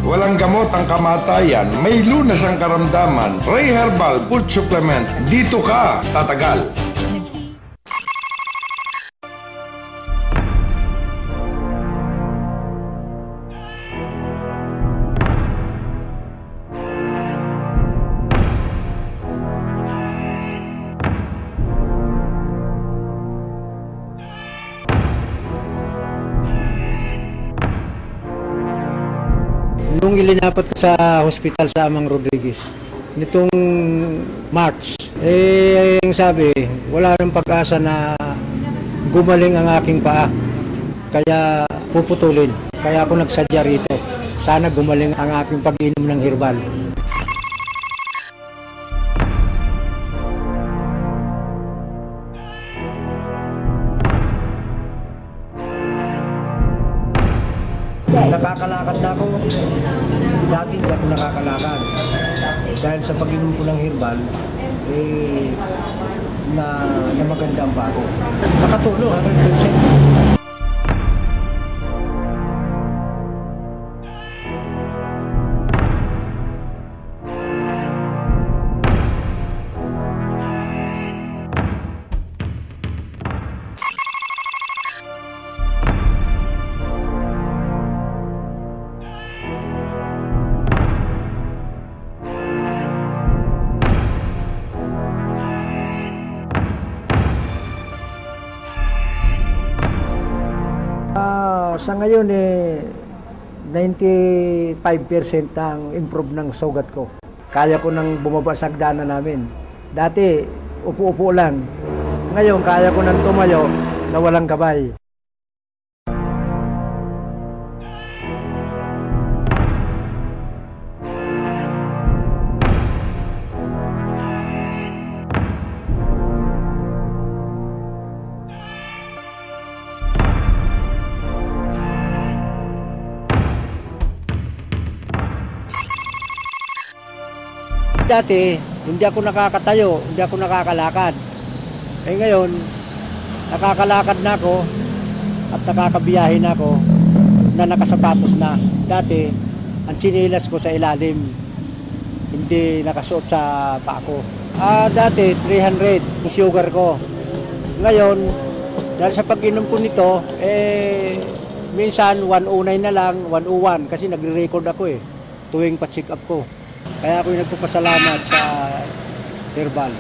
Walang gamot ang kamatayan, may lunas ang karamdaman. Ray Herbal Food Supplement. Dito ka tatagal. Nung ilinapat ko sa hospital sa Amang Rodriguez, nitong March, yung sabi, wala nang pag-asa na gumaling ang aking paa. Kaya puputulin. Kaya ako nagsadya rito. Sana gumaling ang aking pag-inom ng herbal. Nakakalakad na ako. Dati hindi ako nakakalakad. Dahil sa pag-inom ko ng herbal, na maganda ang bago. Nakatulong 100%. Sa ngayon 95% ang improve ng sugat ko. Kaya ko nang bumaba sa hagdanan namin. Dati, upo-upo lang. Ngayon, kaya ko nang tumayo na walang gabay. Dati, hindi ako nakakatayo, hindi ako nakakalakad. Ngayon, nakakalakad na ako at nakakabiyahe na ako na nakasapatos na. Dati, ang tsinilas ko sa ilalim, hindi nakasuot sa paa ko. Dati, 300 yung sugar ko. Ngayon, dahil sa pag-inom ko nito, minsan 109 na lang, 101 kasi nagre-record ako tuwing pa-check up ko. Kaya ako'y nagpapasalamat sa herbal.